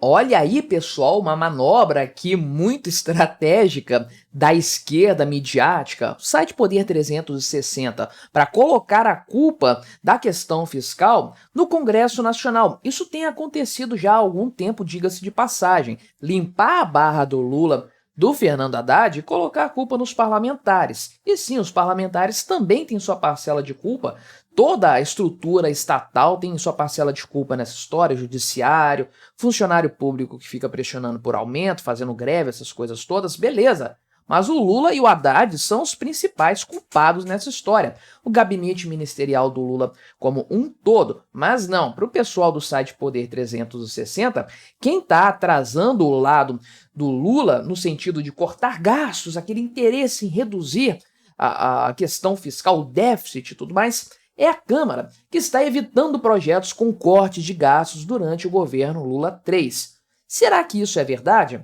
Olha aí, pessoal, uma manobra aqui muito estratégica da esquerda midiática, o site Poder 360, para colocar a culpa da questão fiscal no Congresso Nacional. Isso tem acontecido já há algum tempo, diga-se de passagem. Limpar a barra do Lula, do Fernando Haddad, e colocar a culpa nos parlamentares. E sim, os parlamentares também têm sua parcela de culpa. Toda a estrutura estatal tem sua parcela de culpa nessa história, judiciário, funcionário público que fica pressionando por aumento, fazendo greve, essas coisas todas, beleza. Mas o Lula e o Haddad são os principais culpados nessa história. O gabinete ministerial do Lula como um todo. Mas não, para o pessoal do site Poder 360, quem está atrasando o lado do Lula no sentido de cortar gastos, aquele interesse em reduzir a questão fiscal, o déficit e tudo mais, é a Câmara, que está evitando projetos com cortes de gastos durante o governo Lula 3. Será que isso é verdade?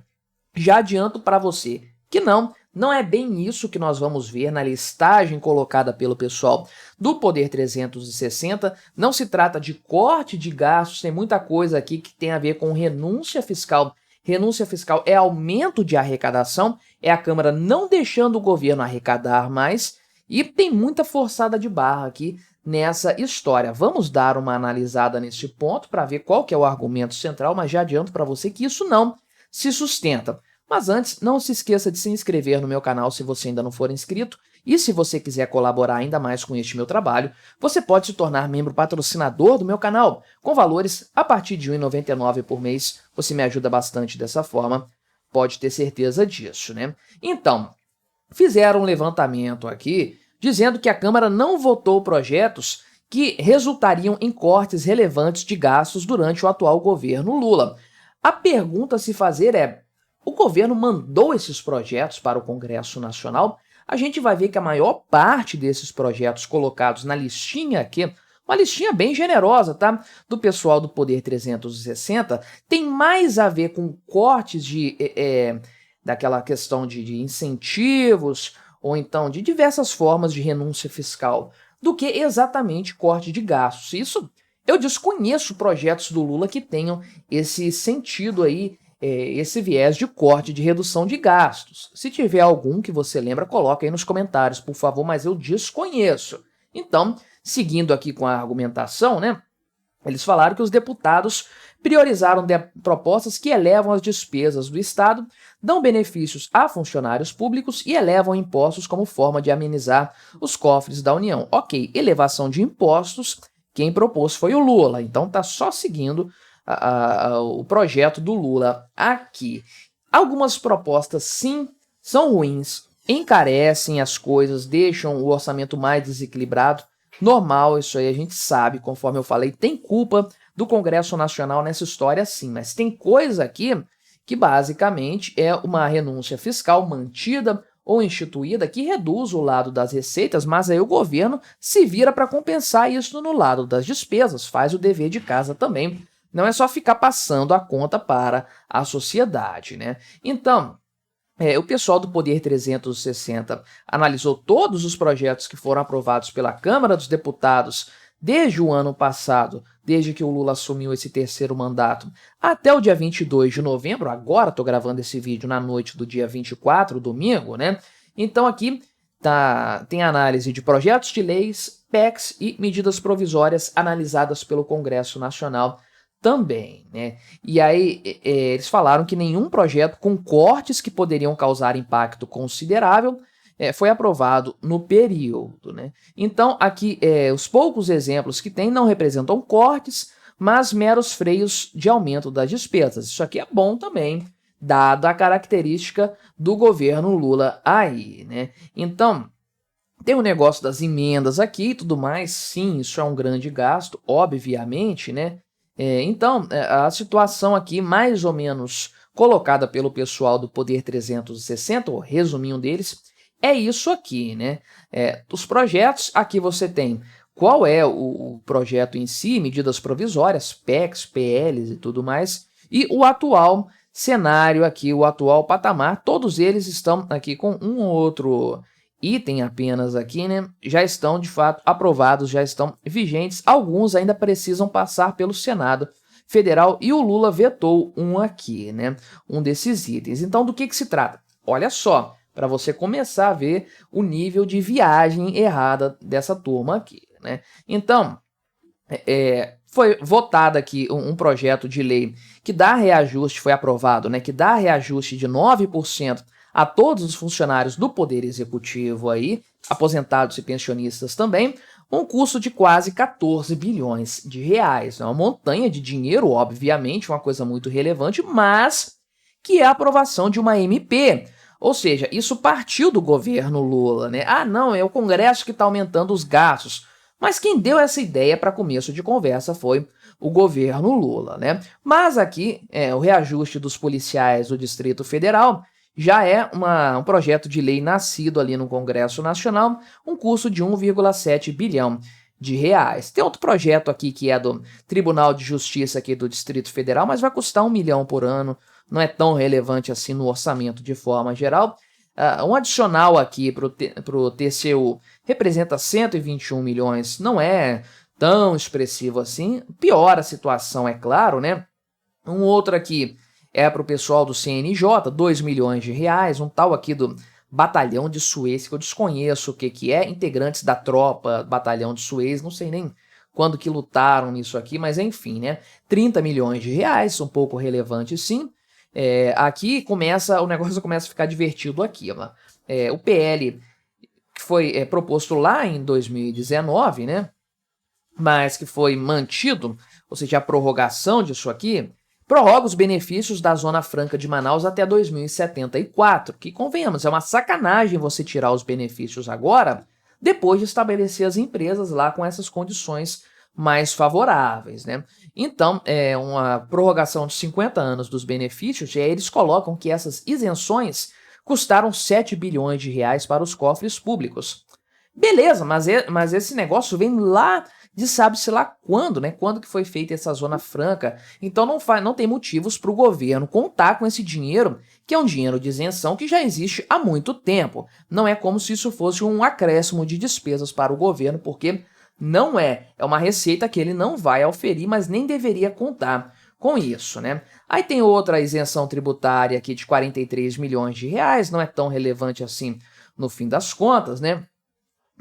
Já adianto para você que não é bem isso que nós vamos ver na listagem colocada pelo pessoal do Poder 360. Não se trata de corte de gastos, tem muita coisa aqui que tem a ver com renúncia fiscal. Renúncia fiscal é aumento de arrecadação, é a Câmara não deixando o governo arrecadar mais, e tem muita forçada de barra aqui nessa história. Vamos dar uma analisada nesse ponto para ver qual que é o argumento central, mas já adianto para você que isso não se sustenta. Mas antes, não se esqueça de se inscrever no meu canal se você ainda não for inscrito, e se você quiser colaborar ainda mais com este meu trabalho, você pode se tornar membro patrocinador do meu canal, com valores a partir de R$ 1,99 por mês. Você me ajuda bastante dessa forma, pode ter certeza disso, né? Então, fizeram um levantamento aqui dizendo que a Câmara não votou projetos que resultariam em cortes relevantes de gastos durante o atual governo Lula. A pergunta a se fazer é: o governo mandou esses projetos para o Congresso Nacional? A gente vai ver que a maior parte desses projetos colocados na listinha aqui, uma listinha bem generosa, tá? Do pessoal do Poder 360, tem mais a ver com cortes daquela questão de incentivos, ou então de diversas formas de renúncia fiscal, do que exatamente corte de gastos. Isso, eu desconheço projetos do Lula que tenham esse sentido aí, esse viés de corte, de redução de gastos. Se tiver algum que você lembra, coloca aí nos comentários, por favor, mas eu desconheço. Então, seguindo aqui com a argumentação, né? Eles falaram que os deputados priorizaram propostas que elevam as despesas do Estado, dão benefícios a funcionários públicos e elevam impostos como forma de amenizar os cofres da União. Ok, elevação de impostos, quem propôs foi o Lula, então tá só seguindo o projeto do Lula aqui. Algumas propostas, sim, são ruins, encarecem as coisas, deixam o orçamento mais desequilibrado. Normal, isso aí a gente sabe, conforme eu falei, tem culpa do Congresso Nacional nessa história sim, mas tem coisa aqui que basicamente é uma renúncia fiscal mantida ou instituída que reduz o lado das receitas, mas aí o governo se vira para compensar isso no lado das despesas, faz o dever de casa também. Não é só ficar passando a conta para a sociedade, né? Então, o pessoal do Poder 360 analisou todos os projetos que foram aprovados pela Câmara dos Deputados desde o ano passado, desde que o Lula assumiu esse terceiro mandato, até o dia 22 de novembro, agora estou gravando esse vídeo na noite do dia 24, domingo, né? Então aqui tem análise de projetos de leis, PECs e medidas provisórias analisadas pelo Congresso Nacional também, né? E aí eles falaram que nenhum projeto com cortes que poderiam causar impacto considerável foi aprovado no período, né? Então aqui os poucos exemplos que tem não representam cortes, mas meros freios de aumento das despesas. Isso aqui é bom também, dado a característica do governo Lula aí, né? Então tem o negócio das emendas aqui e tudo mais, sim, isso é um grande gasto, obviamente, né? Então, a situação aqui, mais ou menos colocada pelo pessoal do Poder 360, o resuminho deles, é isso aqui, né? Os projetos, aqui você tem qual é o projeto em si, medidas provisórias, PECs, PLs e tudo mais, e o atual cenário aqui, o atual patamar, todos eles estão aqui com um ou outro item apenas aqui, né, já estão de fato aprovados, já estão vigentes, alguns ainda precisam passar pelo Senado, Federal e o Lula vetou um aqui, né? Um desses itens. Então, do que se trata? Olha só, para você começar a ver o nível de viagem errada dessa turma aqui, né? Então, foi votado aqui um projeto de lei que dá reajuste, foi aprovado, né? Que dá reajuste de 9% a todos os funcionários do Poder Executivo aí, aposentados e pensionistas também, um custo de quase 14 bilhões de reais. É uma montanha de dinheiro, obviamente, uma coisa muito relevante, mas que é a aprovação de uma MP. Ou seja, isso partiu do governo Lula, né? Ah, não, é o Congresso que está aumentando os gastos. Mas quem deu essa ideia para começo de conversa foi o governo Lula, né? Mas aqui, o reajuste dos policiais do Distrito Federal já é um projeto de lei nascido ali no Congresso Nacional, um custo de 1,7 bilhão de reais. Tem outro projeto aqui que é do Tribunal de Justiça aqui do Distrito Federal, mas vai custar 1 milhão por ano, não é tão relevante assim no orçamento de forma geral. Um adicional aqui para o TCU representa 121 milhões, não é tão expressivo assim. Piora a situação, é claro, né? Um outro aqui é para o pessoal do CNJ, 2 milhões de reais. Um tal aqui do Batalhão de Suez, que eu desconheço o que é, integrantes da tropa Batalhão de Suez, não sei nem quando que lutaram nisso aqui, mas enfim, né? 30 milhões de reais, um pouco relevante sim. Aqui o negócio começa a ficar divertido aqui. O PL que foi proposto lá em 2019, né? Mas que foi mantido, ou seja, a prorrogação disso aqui, prorroga os benefícios da Zona Franca de Manaus até 2074, que, convenhamos, é uma sacanagem você tirar os benefícios agora, depois de estabelecer as empresas lá com essas condições mais favoráveis, né? Então, uma prorrogação de 50 anos dos benefícios, eles colocam que essas isenções custaram 7 bilhões de reais para os cofres públicos. Beleza, mas esse negócio vem lá de sabe-se lá quando, né? Quando que foi feita essa Zona Franca. Então não tem motivos para o governo contar com esse dinheiro, que é um dinheiro de isenção que já existe há muito tempo. Não é como se isso fosse um acréscimo de despesas para o governo, porque não é. É uma receita que ele não vai auferir, mas nem deveria contar com isso, né? Aí tem outra isenção tributária aqui de 43 milhões de reais, não é tão relevante assim no fim das contas, né?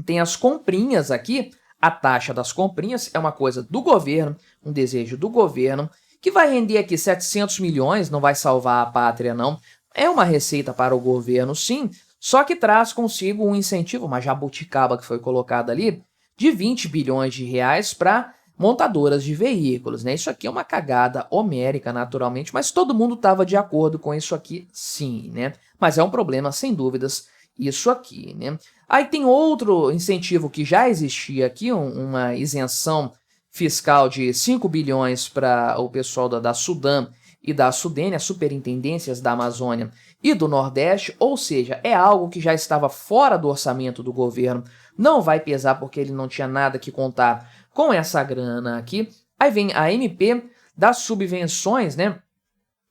Tem as comprinhas aqui. A taxa das comprinhas é uma coisa do governo, um desejo do governo, que vai render aqui 700 milhões, não vai salvar a pátria não. É uma receita para o governo sim, só que traz consigo um incentivo, uma jabuticaba que foi colocada ali, de 20 bilhões de reais para montadoras de veículos, né? Isso aqui é uma cagada homérica, naturalmente, mas todo mundo estava de acordo com isso aqui sim, né? Mas é um problema, sem dúvidas, isso aqui, né? Aí tem outro incentivo que já existia aqui, uma isenção fiscal de 5 bilhões para o pessoal da Sudam e da Sudene, as superintendências da Amazônia e do Nordeste, ou seja, é algo que já estava fora do orçamento do governo, não vai pesar porque ele não tinha nada que contar com essa grana aqui. Aí vem a MP das subvenções, né?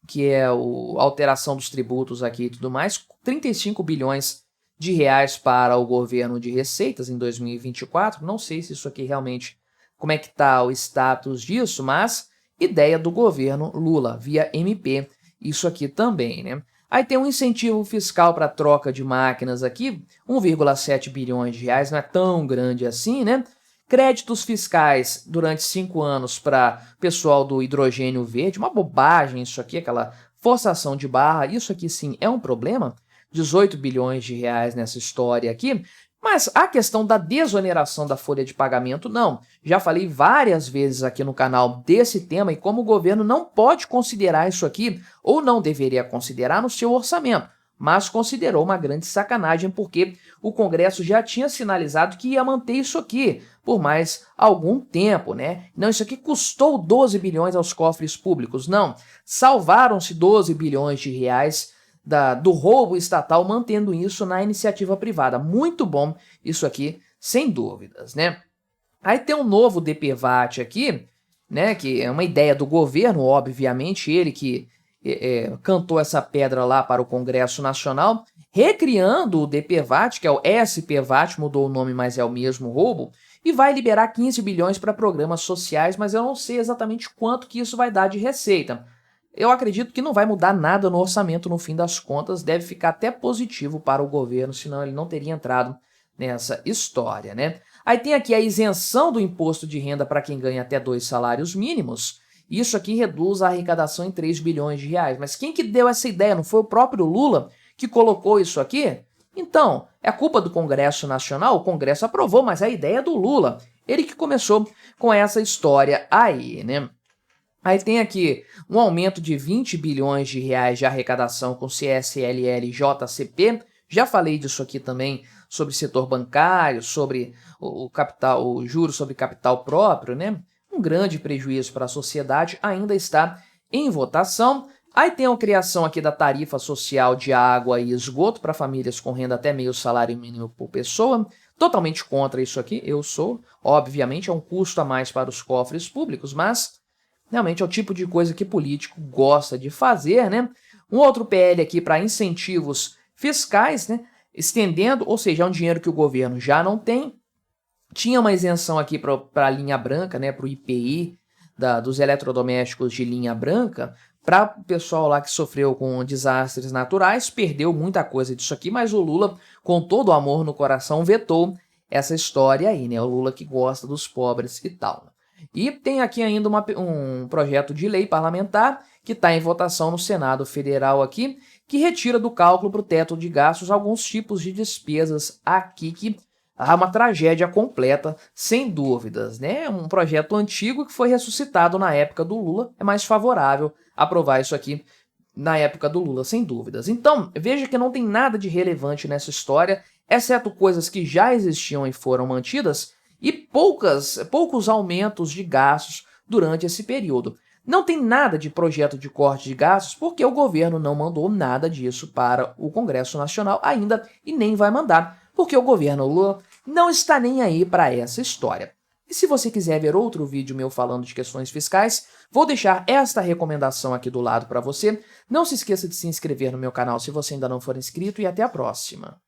Que é a alteração dos tributos aqui e tudo mais, 35 bilhões de reais para o governo de receitas em 2024. Não sei se isso aqui realmente, como é que está o status disso, mas ideia do governo Lula, via MP, isso aqui também, né? Aí tem um incentivo fiscal para troca de máquinas aqui, 1,7 bilhões de reais, não é tão grande assim, né? Créditos fiscais durante 5 anos para pessoal do hidrogênio verde, uma bobagem isso aqui, aquela forçação de barra, isso aqui sim é um problema, 18 bilhões de reais nessa história aqui, mas a questão da desoneração da folha de pagamento, não. Já falei várias vezes aqui no canal desse tema e como o governo não pode considerar isso aqui, ou não deveria considerar no seu orçamento, mas considerou uma grande sacanagem porque o Congresso já tinha sinalizado que ia manter isso aqui por mais algum tempo, né? Não, isso aqui custou 12 bilhões aos cofres públicos, não. Salvaram-se 12 bilhões de reais do roubo estatal, mantendo isso na iniciativa privada. Muito bom isso aqui, sem dúvidas, né? Aí tem um novo DPVAT aqui, né? Que é uma ideia do governo, obviamente, ele que cantou essa pedra lá para o Congresso Nacional, recriando o DPVAT, que é o SPVAT, mudou o nome, mas é o mesmo roubo, e vai liberar 15 bilhões para programas sociais, mas eu não sei exatamente quanto que isso vai dar de receita. Eu acredito que não vai mudar nada no orçamento no fim das contas, deve ficar até positivo para o governo, senão ele não teria entrado nessa história, né? Aí tem aqui a isenção do imposto de renda para quem ganha até 2 salários mínimos. Isso aqui reduz a arrecadação em 3 bilhões de reais. Mas quem que deu essa ideia? Não foi o próprio Lula que colocou isso aqui? Então, é culpa do Congresso Nacional? O Congresso aprovou, mas a ideia é do Lula. Ele que começou com essa história aí, né? Aí tem aqui um aumento de 20 bilhões de reais de arrecadação com CSLL e JCP. Já falei disso aqui também sobre setor bancário, sobre o capital, o juros sobre capital próprio, né? Um grande prejuízo para a sociedade, ainda está em votação. Aí tem a criação aqui da tarifa social de água e esgoto para famílias com renda até meio salário mínimo por pessoa. Totalmente contra isso aqui, eu sou. Obviamente é um custo a mais para os cofres públicos, mas realmente é o tipo de coisa que político gosta de fazer, né? Um outro PL aqui para incentivos fiscais, né? Estendendo, ou seja, é um dinheiro que o governo já não tem. Tinha uma isenção aqui para a linha branca, né? Para o IPI dos eletrodomésticos de linha branca, para o pessoal lá que sofreu com desastres naturais, perdeu muita coisa disso aqui, mas o Lula, com todo o amor no coração, vetou essa história aí, né? O Lula que gosta dos pobres e tal. E tem aqui ainda um projeto de lei parlamentar que está em votação no Senado Federal aqui, que retira do cálculo para o teto de gastos alguns tipos de despesas aqui que há uma tragédia completa, sem dúvidas, né? Um projeto antigo que foi ressuscitado na época do Lula, é mais favorável aprovar isso aqui na época do Lula, sem dúvidas. Então, veja que não tem nada de relevante nessa história, exceto coisas que já existiam e foram mantidas, e poucos aumentos de gastos durante esse período. Não tem nada de projeto de corte de gastos porque o governo não mandou nada disso para o Congresso Nacional ainda e nem vai mandar, porque o governo Lula não está nem aí para essa história. E se você quiser ver outro vídeo meu falando de questões fiscais, vou deixar esta recomendação aqui do lado para você. Não se esqueça de se inscrever no meu canal se você ainda não for inscrito e até a próxima.